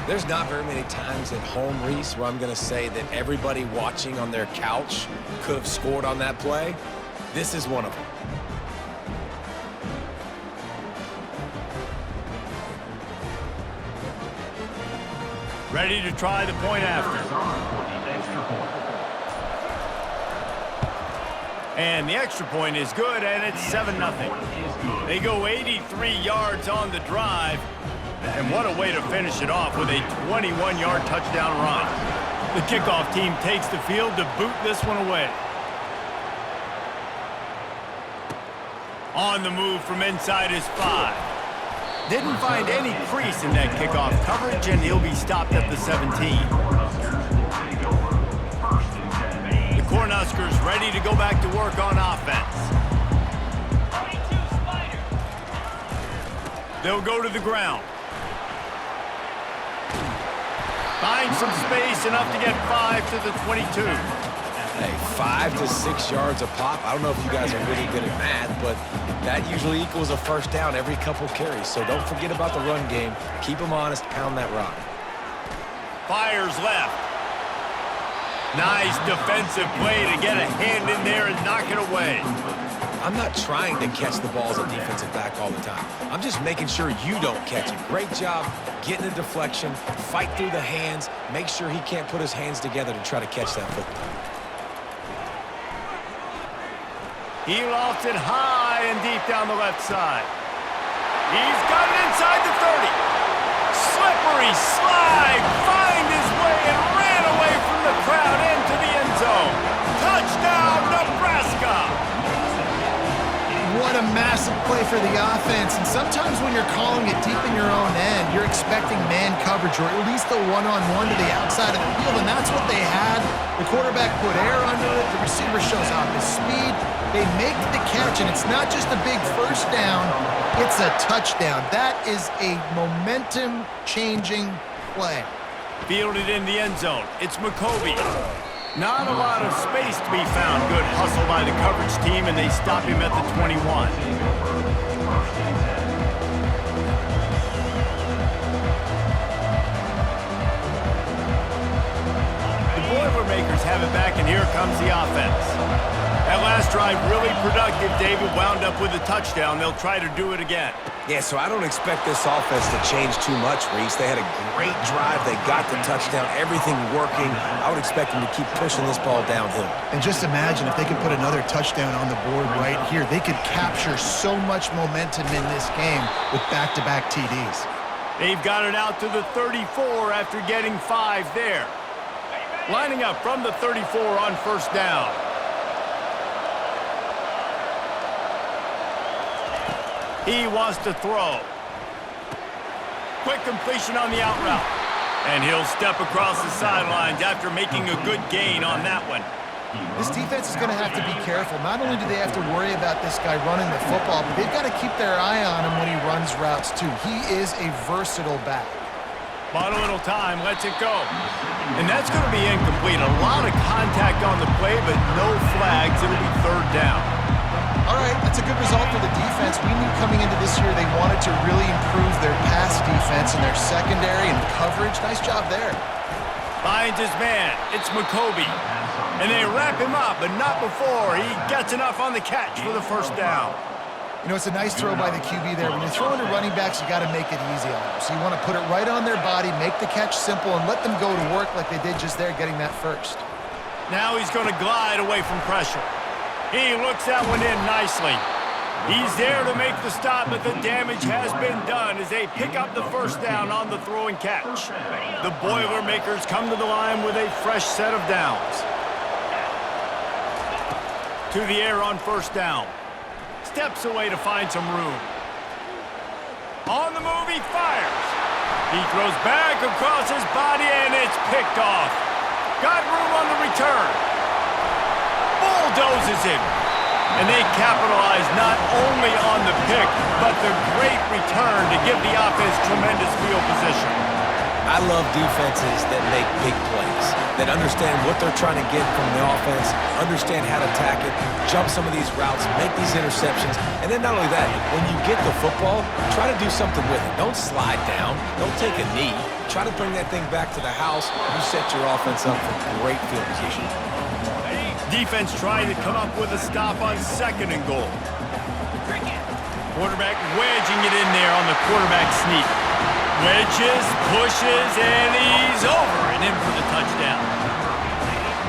There's not very many times at home, Reese, where I'm going to say that everybody watching on their couch could have scored on that play. This is one of them. Ready to try the point after. And the extra point is good, and it's 7-0. They go 83 yards on the drive. And what a way to finish it off with a 21-yard touchdown run. The kickoff team takes the field to boot this one away. On the move from inside his 5. Didn't find any crease in that kickoff coverage, and he'll be stopped at the 17. The Cornhuskers ready to go back to work on offense. They'll go to the ground. Find some space, enough to get 5 to the 22. Hey, 5 to 6 yards a pop. I don't know if you guys are really good at math, but that usually equals a first down every couple carries. So don't forget about the run game. Keep them honest, pound that rock. Fires left. Nice defensive play to get a hand in there and knock it away. I'm not trying to catch the ball as a defensive back all the time. I'm just making sure you don't catch it. Great job getting a deflection, fight through the hands, make sure he can't put his hands together to try to catch that football. He lofts it high and deep down the left side. He's got it inside the 30. Slippery slide, find his way and ran away from the crowd into the end zone. Touchdown, Nebraska! What a massive play for the offense. And sometimes when you're calling it deep in your own end, you're expecting man coverage or at least a one-on-one to the outside of the field, and that's what they had. The quarterback put air under it. The receiver shows off his speed. They make the catch, and it's not just a big first down. It's a touchdown. That is a momentum-changing play. Fielded in the end zone. It's McCovey. Not a lot of space to be found. Good hustle by the coverage team, and they stop him at the 21. The Boilermakers have it back, and here comes the offense. That last drive really productive. David wound up with a touchdown. They'll try to do it again. Yeah, so I don't expect this offense to change too much, Reese. They had a great drive. They got the touchdown. Everything working. I would expect them to keep pushing this ball downhill. And just imagine if they could put another touchdown on the board right here. They could capture so much momentum in this game with back-to-back TDs. They've got it out to the 34 after getting 5 there. Lining up from the 34 on first down. He wants to throw. Quick completion on the out route. And he'll step across the sidelines after making a good gain on that one. This defense is going to have to be careful. Not only do they have to worry about this guy running the football, but they've got to keep their eye on him when he runs routes too. He is a versatile back. Bought a little time, lets it go. And that's going to be incomplete. A lot of contact on the play, but no flags. It'll be third down. All right, that's a good result for the defense. We knew coming into this year they wanted to really improve their pass defense and their secondary and coverage. Nice job there. Finds his man. It's McCovey. And they wrap him up, but not before he gets enough on the catch for the first down. You know, it's a nice throw by the QB there. When you're throwing to running backs, you got to make it easy on them. So you want to put it right on their body, make the catch simple, and let them go to work like they did just there, getting that first. Now he's going to glide away from pressure. He looks that one in nicely. He's there to make the stop, but the damage has been done as they pick up the first down on the throw and catch. The Boilermakers come to the line with a fresh set of downs. To the air on first down. Steps away to find some room. On the move, he fires. He throws back across his body, and it's picked off. Got room on the return. Bulldozes him. And they capitalize not only on the pick, but the great return to give the offense tremendous field position. I love defenses that make big plays, that understand what they're trying to get from the offense, understand how to attack it, jump some of these routes, make these interceptions, and then not only that, when you get the football, try to do something with it. Don't slide down. Don't take a knee. Try to bring that thing back to the house. You set your offense up for great field position. Defense trying to come up with a stop on 2nd and goal. Quarterback wedging it in there on the quarterback sneak. Wedges, pushes, and he's over and in for the touchdown.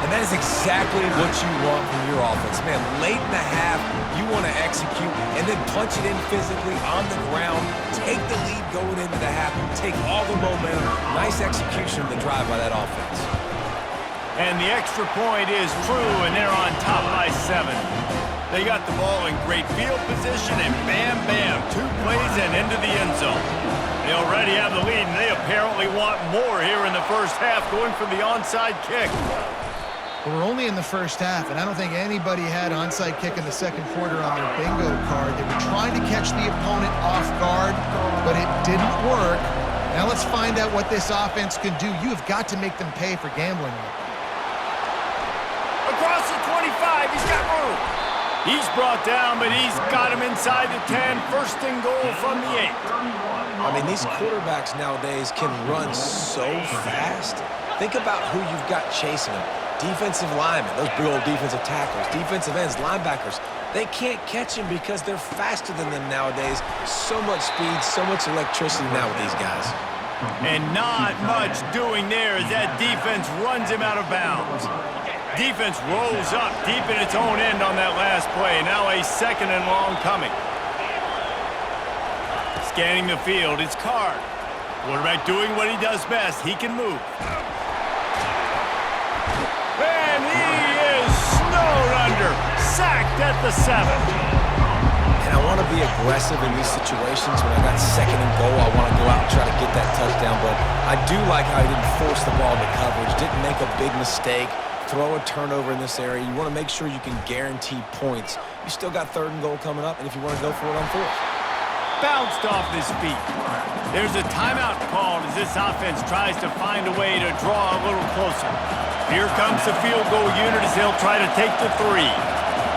And that is exactly what you want from your offense. Man, late in the half, you want to execute and then punch it in physically on the ground. Take the lead going into the half. Take all the momentum. Nice execution of the drive by that offense. And the extra point is true, and they're on top by 7. They got the ball in great field position, and bam, bam, 2 plays and into the end zone. They already have the lead, and they apparently want more here in the first half, going for the onside kick. We're only in the first half, and I don't think anybody had onside kick in the second quarter on their bingo card. They were trying to catch the opponent off guard, but it didn't work. Now let's find out what this offense can do. You have got to make them pay for gambling. Across the 25, he's got room. He's brought down, but he's got him inside the 10. 1st and goal from the 8. I mean, these quarterbacks nowadays can run so fast. Think about who you've got chasing them. Defensive linemen, those big old defensive tackles, defensive ends, linebackers. They can't catch him because they're faster than them nowadays. So much speed, so much electricity now with these guys. And not much doing there as that defense runs him out of bounds. Defense rolls up deep in its own end on that last play. Now a 2nd and long coming. Scanning the field, it's Card. Quarterback doing what he does best. He can move. And he is snowed under. Sacked at the 7. And I want to be aggressive in these situations. When I got 2nd and goal, I want to go out and try to get that touchdown. But I do like how he didn't force the ball into coverage, didn't make a big mistake, throw a turnover in this area. You want to make sure you can guarantee points. You still got 3rd and goal coming up, and if you want to go for it on 4th. Bounced off his feet. There's a timeout called as this offense tries to find a way to draw a little closer. Here comes the field goal unit as he'll try to take the 3.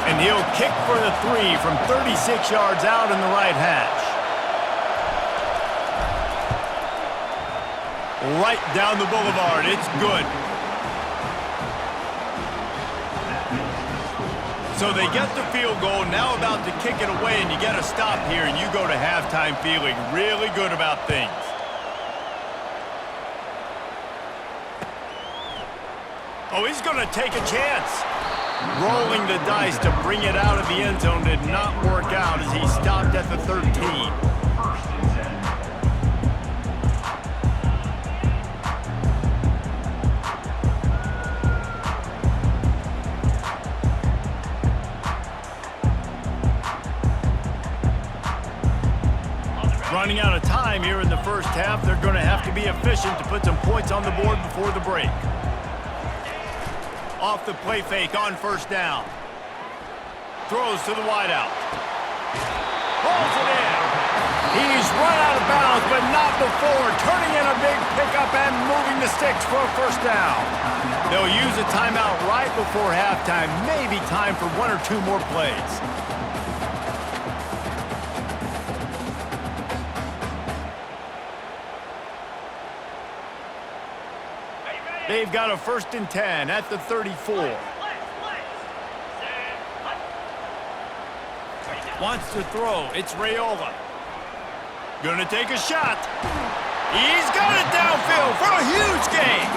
And he'll kick for the 3 from 36 yards out in the right hash. Right down the boulevard. It's good. So they get the field goal, now about to kick it away, and you get a stop here, and you go to halftime feeling really good about things. Oh, he's going to take a chance. Rolling the dice to bring it out of the end zone did not work out as he stopped at the 13. Running out of time here in the first half, they're going to have to be efficient to put some points on the board before the break. Off the play fake on 1st down. Throws to the wideout. Pulls it in. He's run out of bounds, but not before turning in a big pickup and moving the sticks for a 1st down. They'll use a timeout right before halftime. Maybe time for 1 or 2 more plays. They've got a 1st and 10 at the 34. Wants to throw. It's Raiola. Gonna take a shot. He's got it downfield for a huge gain.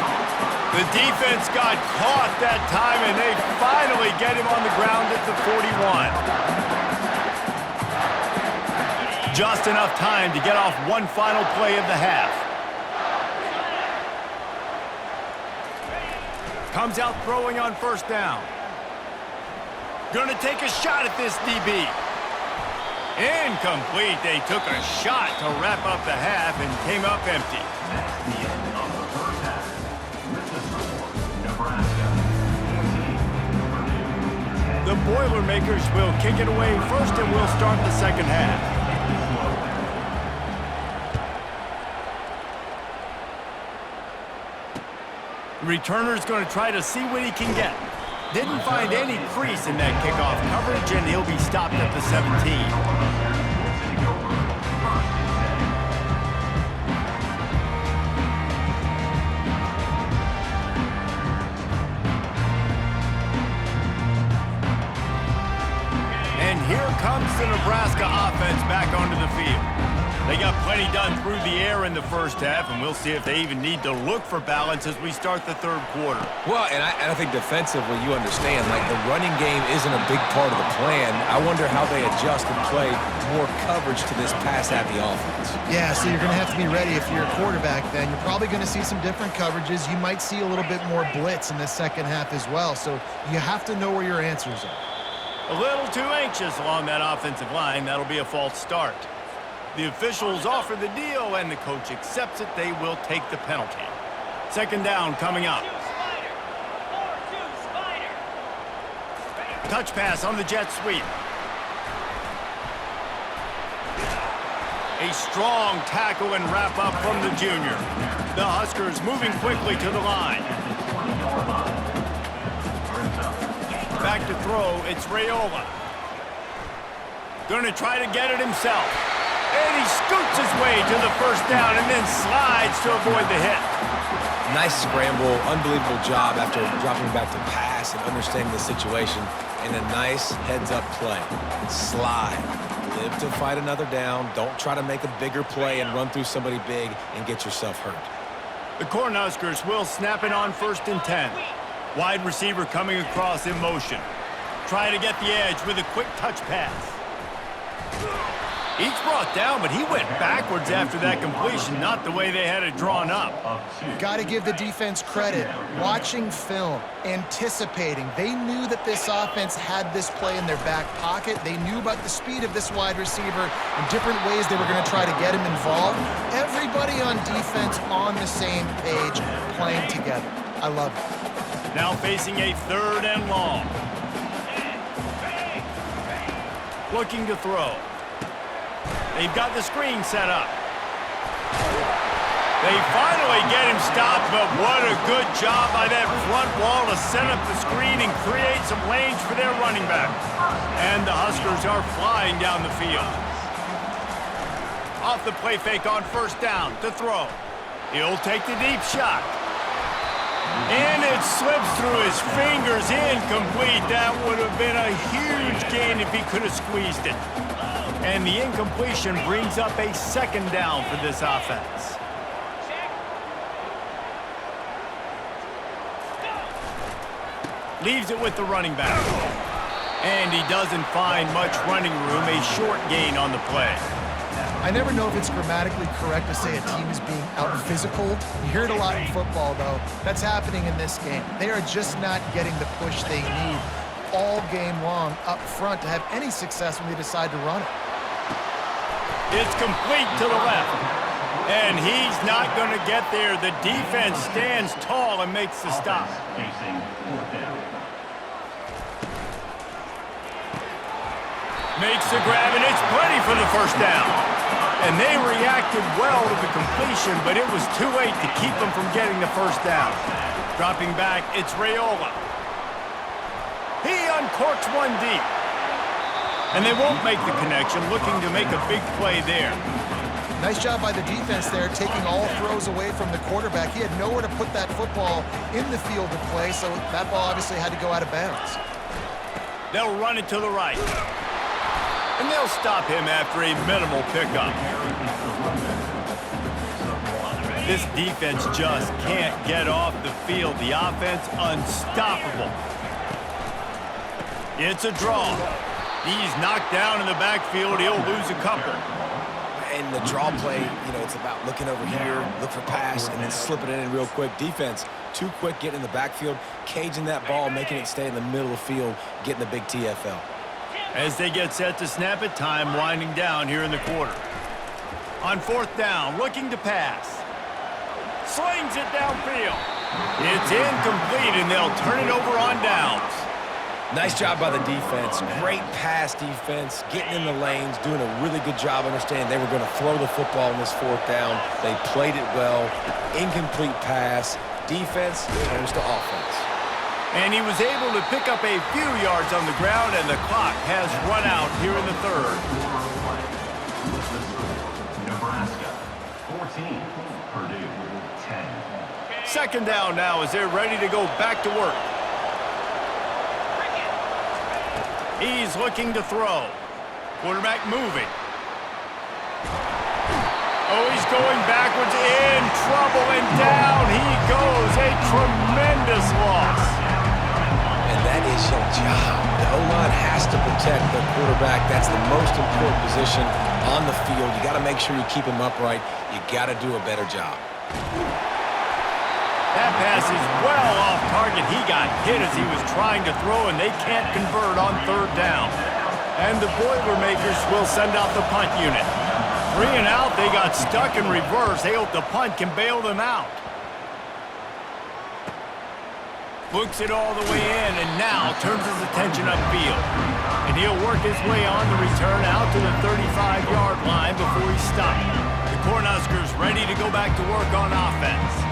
The defense got caught that time, and they finally get him on the ground at the 41. Just enough time to get off one final play of the half. Comes out throwing on 1st down. Gonna take a shot at this DB. Incomplete. They took a shot to wrap up the half and came up empty. The Boilermakers will kick it away first, and we'll start the second half. Returner's going to try to see what he can get. Didn't find any crease in that kickoff coverage, and he'll be stopped at the 17. Here comes the Nebraska offense back onto the field. They got plenty done through the air in the first half, and we'll see if they even need to look for balance as we start the third quarter. Well, and I think defensively, you understand, like the running game isn't a big part of the plan. I wonder how they adjust and play more coverage to this pass-happy offense. Yeah, so you're going to have to be ready if you're a quarterback then. You're probably going to see some different coverages. You might see a little bit more blitz in the second half as well, so you have to know where your answers are. A little too anxious along that offensive line. That'll be a false start. The officials offer the deal, and the coach accepts it. They will take the penalty. Second down coming up. Touch pass on the jet sweep. A strong tackle and wrap up from the junior. The Huskers moving quickly to the line. Back to throw, it's Raiola. Going to try to get it himself. And he scoots his way to the first down and then slides to avoid the hit. Nice scramble, unbelievable job after dropping back to pass and understanding the situation. And a nice heads-up play. Slide. Live to fight another down. Don't try to make a bigger play and run through somebody big and get yourself hurt. The Cornhuskers will snap it on 1st and 10. Wide receiver coming across in motion. Trying to get the edge with a quick touch pass. He's brought down, but he went backwards after that completion, not the way they had it drawn up. Got to give the defense credit. Watching film, anticipating. They knew that this offense had this play in their back pocket. They knew about the speed of this wide receiver and different ways they were going to try to get him involved. Everybody on defense on the same page, playing together. I love it. Now facing a 3rd and long. Looking to throw. They've got the screen set up. They finally get him stopped, but what a good job by that front wall to set up the screen and create some lanes for their running back. And the Huskers are flying down the field. Off the play fake on 1st down to throw. He'll take the deep shot. And it slips through his fingers, incomplete. That would have been a huge gain if he could have squeezed it. And the incompletion brings up a 2nd down for this offense. Leaves it with the running back. And he doesn't find much running room, a short gain on the play. I never know if it's grammatically correct to say a team is being out-physicaled. You hear it a lot in football, though. That's happening in this game. They are just not getting the push they need all game long up front to have any success when they decide to run it. It's complete to the left. And he's not going to get there. The defense stands tall and makes the stop. Makes the grab, and it's plenty for the 1st down. And they reacted well to the completion, but it was too late to keep them from getting the 1st down. Dropping back, it's Raiola. He uncorks one deep. And they won't make the connection, looking to make a big play there. Nice job by the defense there, taking all throws away from the quarterback. He had nowhere to put that football in the field to play, so that ball obviously had to go out of bounds. They'll run it to the right. And they'll stop him after a minimal pickup. This defense just can't get off the field. The offense unstoppable. It's a draw. He's knocked down in the backfield. He'll lose a couple. And the draw play, you know, it's about looking over here, look for pass, and then slipping it in real quick. Defense, too quick getting in the backfield, caging that ball, making it stay in the middle of the field, getting the big TFL. As they get set to snap it, time winding down here in the quarter. On 4th down, looking to pass. Slings it downfield. It's incomplete, and they'll turn it over on downs. Nice job by the defense. Great pass defense, getting in the lanes, doing a really good job understanding they were going to throw the football in this 4th down. They played it well. Incomplete pass. Defense turns to offense. And he was able to pick up a few yards on the ground, and the clock has run out here in the third. Nebraska, 14. Purdue, 10. Second down now as they're ready to go back to work. He's looking to throw. Quarterback moving. Oh, he's going backwards, in trouble, and down he goes. A tremendous loss. And that is your job. The O-line has to protect the quarterback. That's the most important position on the field. You got to make sure you keep him upright. You got to do a better job. That pass is well off target. He got hit as he was trying to throw, and they can't convert on third down. And the Boilermakers will send out the punt unit. 3 and out, they got stuck in reverse. They hope the punt can bail them out. Looks it all the way in, and now turns his attention upfield. And he'll work his way on the return out to the 35-yard line before he stopped. The Cornhuskers ready to go back to work on offense.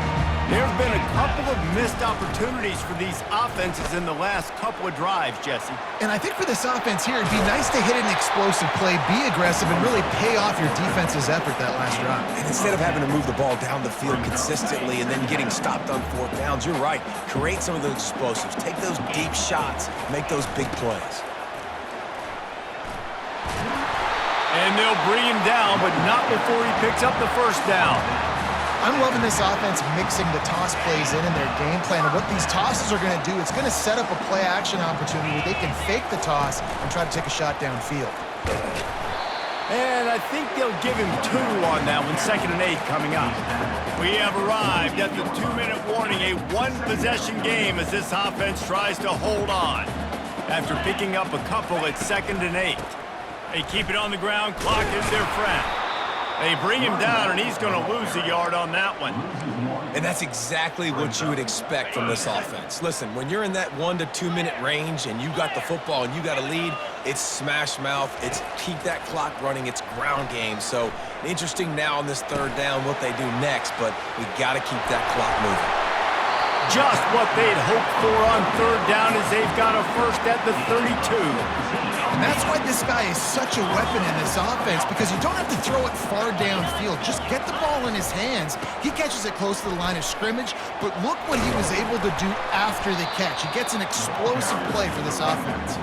There have been a couple of missed opportunities for these offenses in the last couple of drives, Jesse. And I think for this offense here, it'd be nice to hit an explosive play, be aggressive, and really pay off your defense's effort that last drive. And instead of having to move the ball down the field consistently and then getting stopped on fourth downs, you're right. Create some of those explosives. Take those deep shots. Make those big plays. And they'll bring him down, but not before he picks up the first down. I'm loving this offense mixing the toss plays in their game plan. And what these tosses are going to do, it's going to set up a play-action opportunity where they can fake the toss and try to take a shot downfield. And I think they'll give him 2 on that one, 2nd and 8 coming up. We have arrived at the 2-minute warning, a one-possession game as this offense tries to hold on. After picking up a couple at 2nd and 8. They keep it on the ground, clock is their friend. They bring him down, and he's going to lose a yard on that one. And that's exactly what you would expect from this offense. Listen, when you're in that 1 to 2 minute range and you got the football and you got a lead, it's smash mouth, it's keep that clock running, it's ground game. So interesting now on this third down what they do next, but we got to keep that clock moving. Just what they'd hoped for on third down as they've got a first at the 32. And that's why this guy is such a weapon in this offense, because you don't have to throw it far downfield. Just get the ball in his hands. He catches it close to the line of scrimmage, but look what he was able to do after the catch. He gets an explosive play for this offense.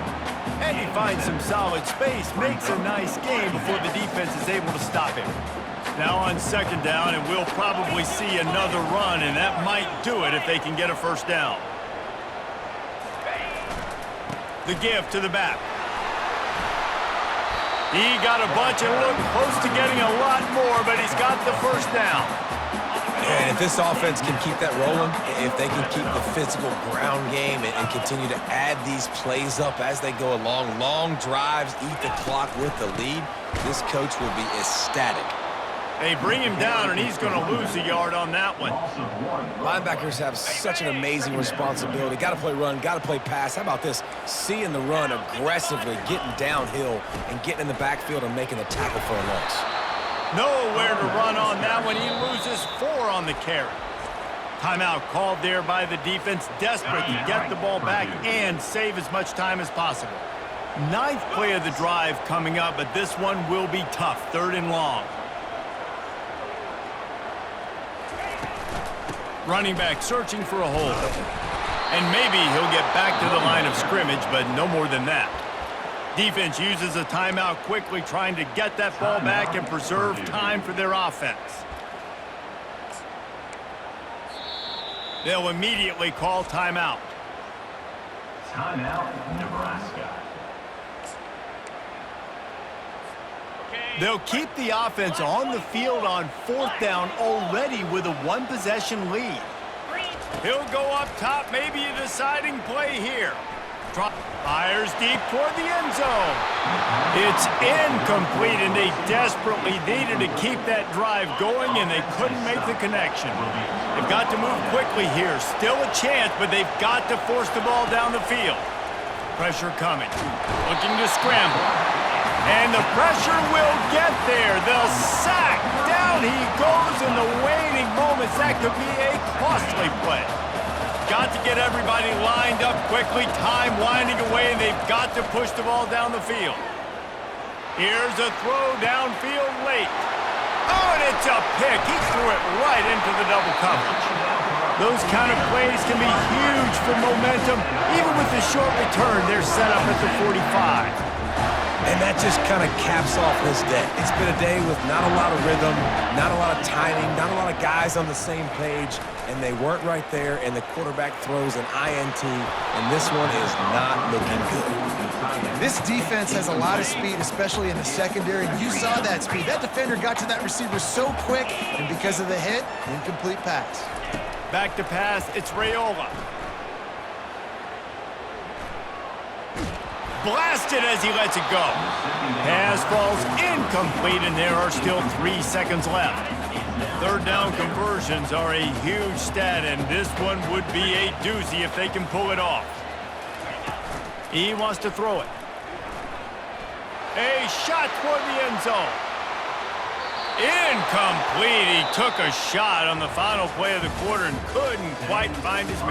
And he finds some solid space, makes a nice game before the defense is able to stop him. Now on second down, and we'll probably see another run, and that might do it if they can get a first down. The give to the back. He got a bunch and looked close to getting a lot more, but he's got the first down. And if this offense can keep that rolling, if they can keep the physical ground game and continue to add these plays up as they go along, long drives, eat the clock with the lead, this coach will be ecstatic. They bring him down, and he's going to lose a yard on that one. Linebackers have such an amazing responsibility. Got to play run, got to play pass. How about this? Seeing the run aggressively, getting downhill, and getting in the backfield and making a tackle for a loss. Nowhere to run on that one. He loses 4 on the carry. Timeout called there by the defense, desperate to get the ball back and save as much time as possible. 9th play of the drive coming up, but this one will be tough. 3rd and long. Running back searching for a hole. And maybe he'll get back to the line of scrimmage, but no more than that. Defense uses a timeout quickly, trying to get that ball back and preserve time for their offense. They'll immediately call timeout. Timeout, Nebraska. They'll keep the offense on the field on 4th down already with a 1-possession lead. He'll go up top, maybe a deciding play here. Fires deep toward the end zone. It's incomplete, and they desperately needed to keep that drive going, and they couldn't make the connection. They've got to move quickly here. Still a chance, but they've got to force the ball down the field. Pressure coming. Looking to scramble. And the pressure will get there. The sack down Down he goes in the waning moments. That could be a costly play. Got to get everybody lined up quickly. Time winding away, and they've got to push the ball down the field. Here's a throw downfield late. Oh, and it's a pick. He threw it right into the double cover. Those kind of plays can be huge for momentum. Even with the short return, they're set up at the 45. And that just kind of caps off his day. It's been a day with not a lot of rhythm, not a lot of timing, not a lot of guys on the same page, and they weren't right there, and the quarterback throws an INT, and this one is not looking good. This defense has a lot of speed, especially in the secondary. You saw that speed. That defender got to that receiver so quick, and because of the hit, incomplete pass. Back to pass, it's Raiola. Blasted as he lets it go. Pass falls incomplete, and there are still 3 seconds left. Third down conversions are a huge stat, and this one would be a doozy if they can pull it off. He wants to throw it. A shot toward the end zone. Incomplete. He took a shot on the final play of the quarter and couldn't quite find his man.